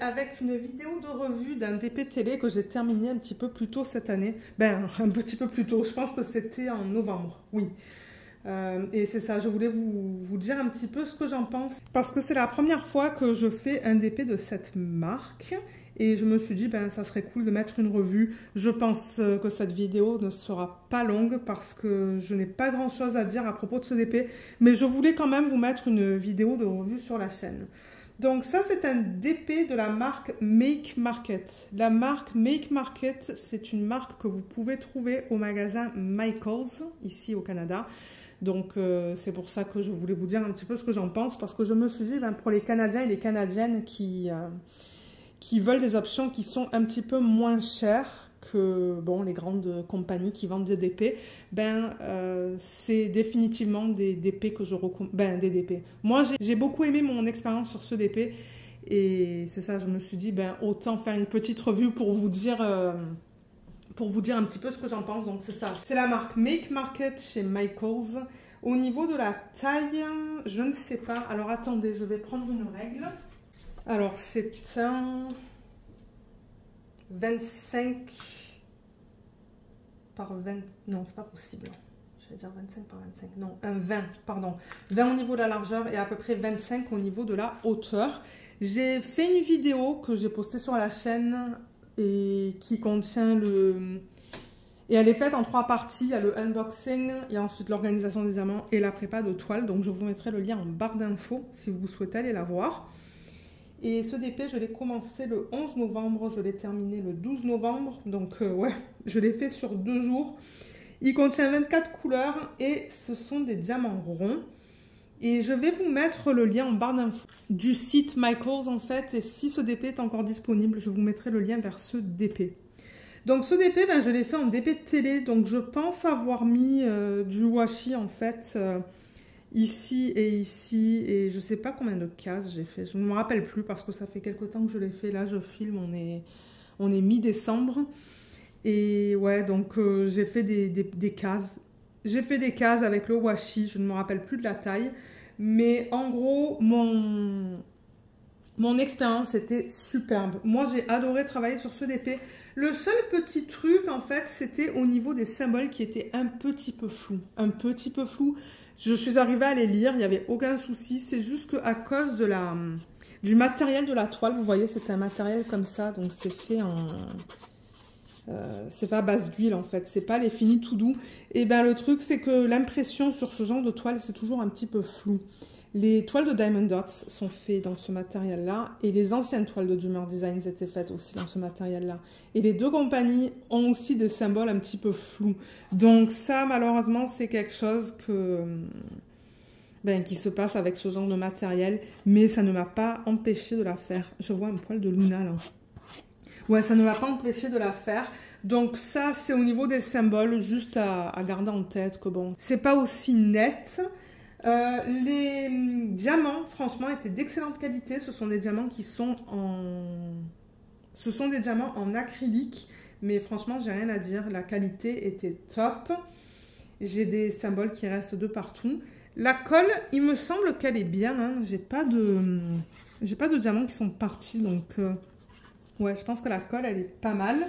avec une vidéo de revue d'un DP télé que j'ai terminé un petit peu plus tôt cette année. Ben, un petit peu plus tôt, je pense que c'était en novembre, oui. Et c'est ça, je voulais vous dire un petit peu ce que j'en pense. Parce que c'est la première fois que je fais un DP de cette marque. Et je me suis dit, ben, ça serait cool de mettre une revue. Je pense que cette vidéo ne sera pas longue parce que je n'ai pas grand chose à dire à propos de ce DP. Mais je voulais quand même vous mettre une vidéo de revue sur la chaîne. Donc ça, c'est un DP de la marque Make Market. La marque Make Market, c'est une marque que vous pouvez trouver au magasin Michaels, ici au Canada. Donc c'est pour ça que je voulais vous dire un petit peu ce que j'en pense, parce que je me suis dit, ben, pour les Canadiens et les Canadiennes qui veulent des options qui sont un petit peu moins chères que bon, les grandes compagnies qui vendent des DP, ben, c'est définitivement des DP que je recommande. Ben, des DP. Moi, j'ai beaucoup aimé mon expérience sur ce DP et c'est ça, je me suis dit, ben, autant faire une petite revue pour vous dire un petit peu ce que j'en pense. Donc c'est ça, c'est la marque Make Market chez Michaels. Au niveau de la taille, je ne sais pas. Alors attendez, je vais prendre une règle. Alors, c'est un 25 par 20... Non, c'est pas possible. Je vais dire 25 par 25. Non, un 20, pardon. 20 au niveau de la largeur et à peu près 25 au niveau de la hauteur. J'ai fait une vidéo que j'ai postée sur la chaîne et qui contient le... Et elle est faite en 3 parties. Il y a le unboxing, il y a ensuite l'organisation des diamants et la prépa de toile. Donc, je vous mettrai le lien en barre d'infos si vous souhaitez aller la voir. Et ce DP, je l'ai commencé le 11 novembre, je l'ai terminé le 12 novembre. Donc, ouais, je l'ai fait sur 2 jours. Il contient 24 couleurs et ce sont des diamants ronds. Et je vais vous mettre le lien en barre d'infos du site Michaels, en fait. Et si ce DP est encore disponible, je vous mettrai le lien vers ce DP. Donc, ce DP, ben, je l'ai fait en DP de télé. Donc, je pense avoir mis du washi, en fait... ici et je sais pas combien de cases j'ai fait, je ne me rappelle plus parce que ça fait quelque temps que je l'ai fait. Là je filme, on est mi-décembre et ouais, donc j'ai fait des cases, j'ai fait des cases avec le washi, je ne me rappelle plus de la taille, mais en gros mon expérience était superbe. Moi j'ai adoré travailler sur ce DP. Le seul petit truc en fait, c'était au niveau des symboles qui étaient un petit peu flous, Je suis arrivée à les lire, il n'y avait aucun souci. C'est juste qu'à cause de du matériel de la toile, vous voyez, c'est un matériel comme ça. Donc, c'est fait en... c'est pas à base d'huile, en fait. C'est pas les finis tout doux. Et bien, le truc, c'est que l'impression sur ce genre de toile, c'est toujours un petit peu flou. Les toiles de Diamond Dots sont faites dans ce matériel-là. Et les anciennes toiles de Dreamer Designs étaient faites aussi dans ce matériel-là. Et les deux compagnies ont aussi des symboles un petit peu flous. Donc ça, malheureusement, c'est quelque chose qui se passe avec ce genre de matériel. Mais ça ne m'a pas empêché de la faire. Je vois un poil de Luna, là. Ouais, ça ne m'a pas empêché de la faire. Donc ça, c'est au niveau des symboles, juste à garder en tête que bon, c'est pas aussi net. Les diamants, franchement, étaient d'excellente qualité. Ce sont des diamants qui sont en acrylique. Mais franchement, j'ai rien à dire. La qualité était top. J'ai des symboles qui restent de partout. La colle, il me semble qu'elle est bien. Hein. J'ai pas de diamants qui sont partis. Donc, ouais, je pense que la colle, elle est pas mal.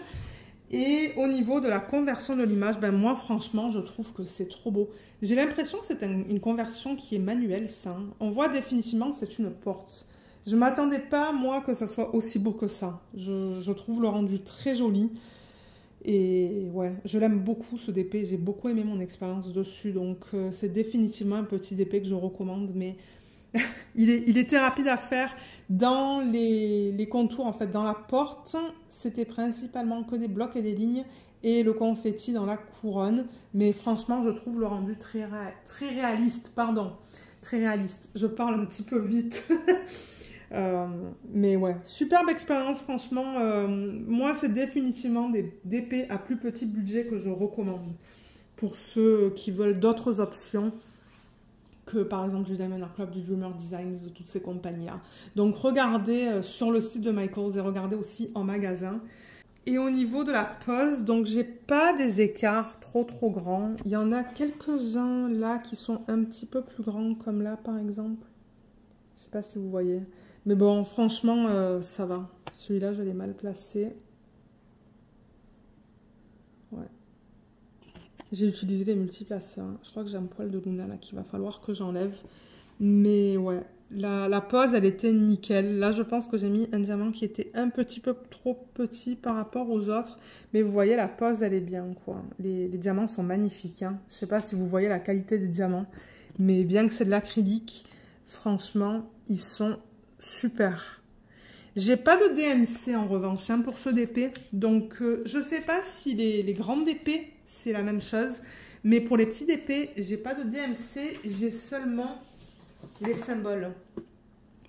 Et au niveau de la conversion de l'image, ben moi, franchement, je trouve que c'est trop beau. J'ai l'impression que c'est une conversion qui est manuelle, ça. On voit définitivement que c'est une porte. Je ne m'attendais pas, moi, que ça soit aussi beau que ça. Je trouve le rendu très joli. Et ouais, je l'aime beaucoup, ce DP. J'ai beaucoup aimé mon expérience dessus. Donc, c'est définitivement un petit DP que je recommande. Mais il était rapide à faire. Dans les contours, en fait, dans la porte, c'était principalement que des blocs et des lignes et le confetti dans la couronne. Mais franchement, je trouve le rendu très réaliste. Pardon, très réaliste. Je parle un petit peu vite. Mais ouais, superbe expérience, franchement. Moi, c'est définitivement des DP à plus petit budget que je recommande pour ceux qui veulent d'autres options que par exemple du Diamond Art Club, du Dreamer Designs, de toutes ces compagnies-là. Donc regardez sur le site de Michaels et regardez aussi en magasin. Et au niveau de la pose, donc j'ai pas des écarts trop grands. Il y en a quelques-uns là qui sont un petit peu plus grands, comme là par exemple. Je sais pas si vous voyez. Mais bon, franchement, ça va. Celui-là, je l'ai mal placé. Ouais. J'ai utilisé les multiplaceurs. Je crois que j'ai un poil de Luna là qu'il va falloir que j'enlève. Mais ouais, la pose, elle était nickel. Là, je pense que j'ai mis un diamant qui était un petit peu trop petit par rapport aux autres. Mais vous voyez, la pose, elle est bien, quoi. Les diamants sont magnifiques, hein. Je sais pas si vous voyez la qualité des diamants. Mais bien que c'est de l'acrylique, franchement, ils sont super. J'ai pas de DMC en revanche, hein, pour ce DP. Donc, je sais pas si les grandes DP, c'est la même chose. Mais pour les petits DP, j'ai pas de DMC. J'ai seulement les symboles.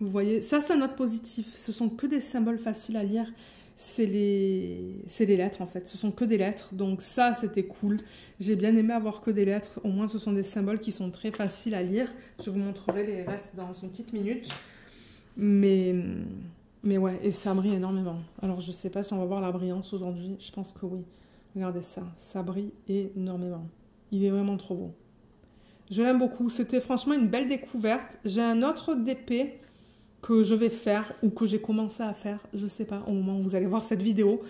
Vous voyez, ça c'est un note positif. Ce sont que des symboles faciles à lire. C'est les lettres en fait. Ce sont que des lettres. Donc ça c'était cool. J'ai bien aimé avoir que des lettres. Au moins ce sont des symboles qui sont très faciles à lire. Je vous montrerai les restes dans une petite minute. Mais ouais, et ça brille énormément. Alors je sais pas si on va voir la brillance aujourd'hui. Je pense que oui. Regardez ça. Ça brille énormément. Il est vraiment trop beau. Je l'aime beaucoup. C'était franchement une belle découverte. J'ai un autre DP que je vais faire ou que j'ai commencé à faire. Je ne sais pas au moment où vous allez voir cette vidéo.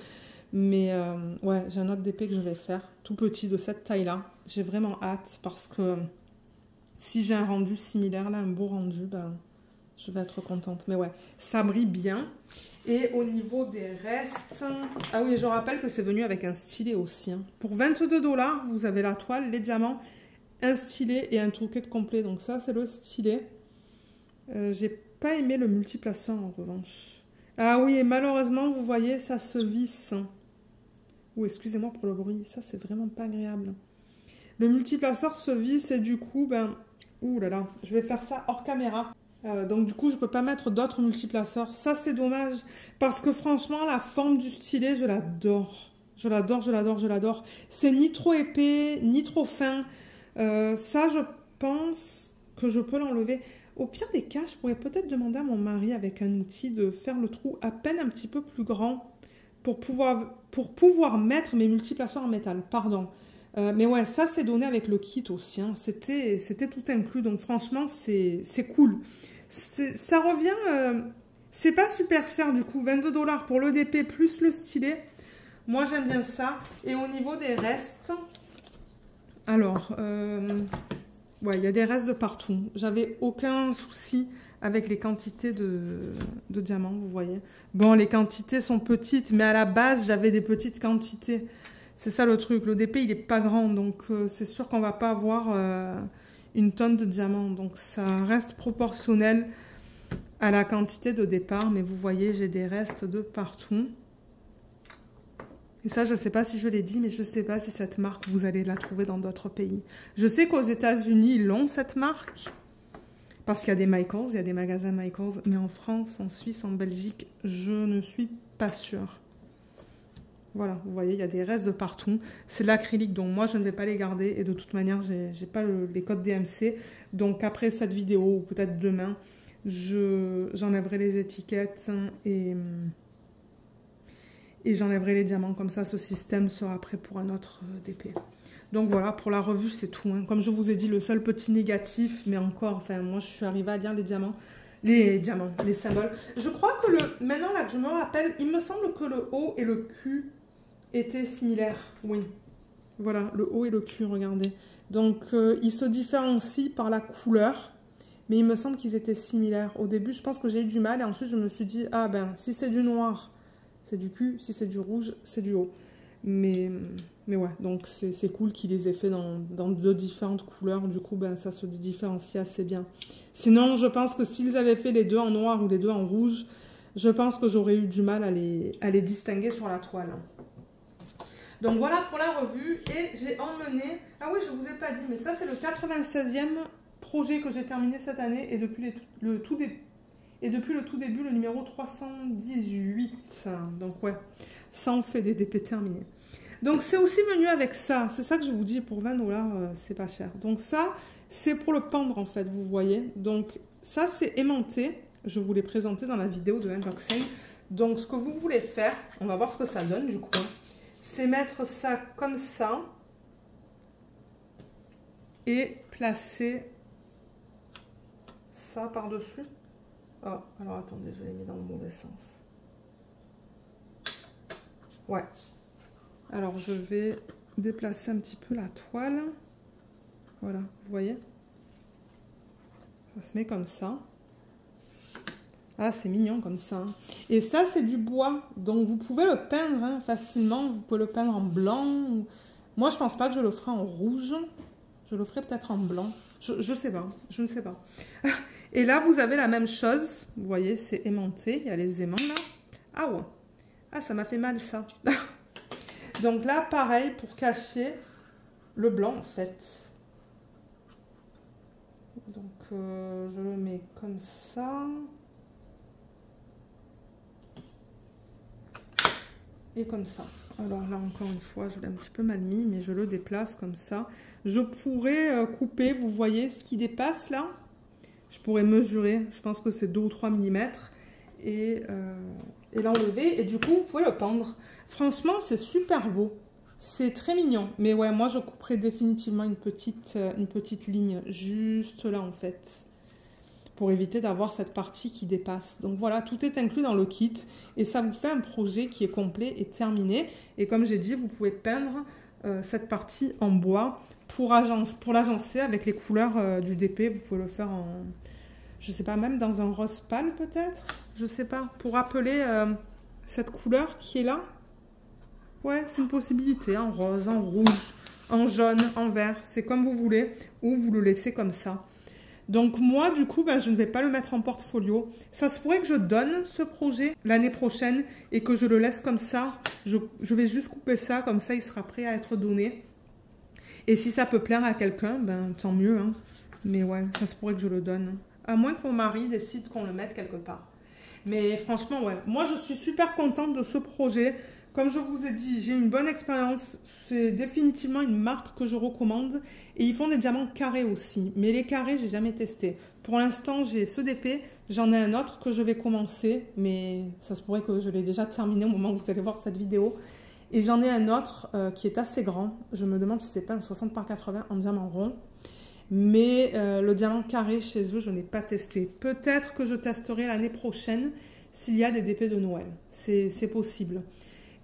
Mais ouais, j'ai un autre DP que je vais faire. Tout petit de cette taille-là. J'ai vraiment hâte parce que si j'ai un rendu similaire, là, un beau rendu, ben, je vais être contente. Mais ouais, ça brille bien. Et au niveau des restes... Ah oui, je rappelle que c'est venu avec un stylet aussi, hein. Pour 22 $, vous avez la toile, les diamants, un stylet et un toolkit complet. Donc ça, c'est le stylet. J'ai pas aimé le multiplaceur en revanche. Ah oui, et malheureusement, vous voyez, ça se visse. Ou excusez-moi pour le bruit, ça, c'est vraiment pas agréable. Le multiplaceur se visse et du coup, ben... Ouh là là, je vais faire ça hors caméra. Donc du coup, je peux pas mettre d'autres multiplaceurs. Ça, c'est dommage. Parce que franchement, la forme du stylet, je l'adore. Je l'adore, je l'adore, je l'adore. C'est ni trop épais, ni trop fin. Ça, je pense que je peux l'enlever. Au pire des cas, je pourrais peut-être demander à mon mari avec un outil de faire le trou à peine un petit peu plus grand pour pouvoir mettre mes multiplaceurs en métal. Pardon. Mais ouais, ça, c'est donné avec le kit aussi, hein. C'était tout inclus. Donc franchement, c'est cool. Ça revient... c'est pas super cher du coup. 22 $ pour le DP plus le stylet. Moi, j'aime bien ça. Et au niveau des restes... Alors, ouais, il y a des restes de partout. J'avais aucun souci avec les quantités de diamants, vous voyez. Bon, les quantités sont petites, mais à la base, j'avais des petites quantités. C'est ça le truc. Le DP, il n'est pas grand, donc c'est sûr qu'on ne va pas avoir une tonne de diamants. Donc, ça reste proportionnel à la quantité de départ. Mais vous voyez, j'ai des restes de partout. Et ça, je ne sais pas si je l'ai dit, mais je ne sais pas si cette marque, vous allez la trouver dans d'autres pays. Je sais qu'aux États-Unis, ils l'ont, cette marque. Parce qu'il y a des Michaels, il y a des magasins Michaels. Mais en France, en Suisse, en Belgique, je ne suis pas sûre. Voilà, vous voyez, il y a des restes de partout. C'est de l'acrylique, donc moi, je ne vais pas les garder. Et de toute manière, je n'ai pas les codes DMC. Donc après cette vidéo, ou peut-être demain, j'enlèverai les étiquettes et j'enlèverai les diamants. Comme ça, ce système sera prêt pour un autre DP. Donc voilà, pour la revue, c'est tout, hein. Comme je vous ai dit, le seul petit négatif, mais encore, enfin, moi, je suis arrivée à lire les diamants. Les symboles. Je crois que maintenant, là, que je me rappelle, il me semble que le O et le Q étaient similaires. Oui. Voilà, le O et le Q, regardez. Donc, ils se différencient par la couleur. Mais il me semble qu'ils étaient similaires. Au début, je pense que j'ai eu du mal. Et ensuite, je me suis dit, ah ben, si c'est du noir, c'est du Q. Si c'est du rouge, c'est du O. Mais ouais, donc c'est cool qu'ils les aient fait dans deux différentes couleurs. Du coup, ben, ça se différencie assez bien. Sinon, je pense que s'ils avaient fait les deux en noir ou les deux en rouge, je pense que j'aurais eu du mal à les distinguer sur la toile. Donc voilà pour la revue. Et j'ai emmené... Ah oui, je ne vous ai pas dit, mais ça c'est le 96e projet que j'ai terminé cette année. Et depuis le tout début, le numéro 318. Donc ouais, ça en fait des DP terminés. Donc c'est aussi venu avec ça. C'est ça que je vous dis, pour 20 $, c'est pas cher. Donc ça, c'est pour le pendre en fait, vous voyez. Donc ça, c'est aimanté. Je vous l'ai présenté dans la vidéo de unboxing. Donc ce que vous voulez faire, on va voir ce que ça donne du coup. C'est mettre ça comme ça. Et placer ça par-dessus. Oh, alors attendez, je l'ai mis dans le mauvais sens. Ouais. Alors je vais déplacer un petit peu la toile. Voilà, vous voyez? Ça se met comme ça. Ah, c'est mignon comme ça. Et ça, c'est du bois. Donc, vous pouvez le peindre hein, facilement. Vous pouvez le peindre en blanc. Moi, je pense pas que je le ferai en rouge. Je le ferai peut-être en blanc. Je sais pas. Je ne sais pas. Et là, vous avez la même chose. Vous voyez, c'est aimanté. Il y a les aimants là. Ah ouais. Ah, ça m'a fait mal ça. Donc là, pareil, pour cacher le blanc en fait. Donc, je le mets comme ça. Et comme ça. Alors là, encore une fois, je l'ai un petit peu mal mis, mais je le déplace comme ça. Je pourrais couper, vous voyez, ce qui dépasse là. Je pourrais mesurer, je pense que c'est 2 ou 3 mm. Et l'enlever. Et du coup, vous pouvez le pendre. Franchement, c'est super beau. C'est très mignon. Mais ouais, moi, je couperai définitivement une petite ligne juste là, en fait, pour éviter d'avoir cette partie qui dépasse. Donc voilà, tout est inclus dans le kit. Et ça vous fait un projet qui est complet et terminé. Et comme j'ai dit, vous pouvez peindre cette partie en bois pour l'agencer avec les couleurs du DP. Vous pouvez le faire en... je sais pas, même dans un rose pâle peut-être. Je sais pas. Pour rappeler cette couleur qui est là. Ouais, c'est une possibilité. En rose, en rouge, en jaune, en vert. C'est comme vous voulez. Ou vous le laissez comme ça. Donc moi, du coup, ben, je ne vais pas le mettre en portfolio. Ça se pourrait que je donne ce projet l'année prochaine et que je le laisse comme ça. Je vais juste couper ça, comme ça il sera prêt à être donné. Et si ça peut plaire à quelqu'un, ben tant mieux. Hein. Mais ouais, ça se pourrait que je le donne. À moins que mon mari décide qu'on le mette quelque part. Mais franchement, ouais. Moi, je suis super contente de ce projet. Comme je vous ai dit, j'ai une bonne expérience. C'est définitivement une marque que je recommande. Et ils font des diamants carrés aussi. Mais les carrés, j'ai jamais testé. Pour l'instant, j'ai ce DP. J'en ai un autre que je vais commencer. Mais ça se pourrait que je l'ai déjà terminé au moment où vous allez voir cette vidéo. Et j'en ai un autre qui est assez grand. Je me demande si c'est pas un 60 par 80 en diamant rond. Mais le diamant carré chez eux, je n'ai pas testé. Peut-être que je testerai l'année prochaine s'il y a des DP de Noël. C'est possible.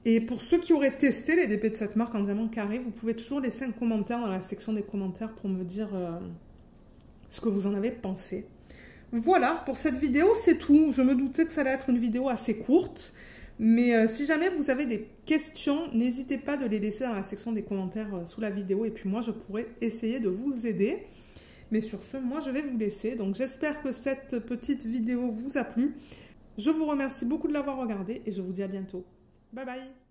Et pour ceux qui auraient testé les DP de cette marque en diamant carré, vous pouvez toujours laisser un commentaire dans la section des commentaires pour me dire ce que vous en avez pensé. Voilà, pour cette vidéo, c'est tout. Je me doutais que ça allait être une vidéo assez courte. Mais si jamais vous avez des questions, n'hésitez pas de les laisser dans la section des commentaires sous la vidéo. Et puis moi, je pourrais essayer de vous aider. Mais sur ce, moi, je vais vous laisser. Donc, j'espère que cette petite vidéo vous a plu. Je vous remercie beaucoup de l'avoir regardée et je vous dis à bientôt. Bye bye!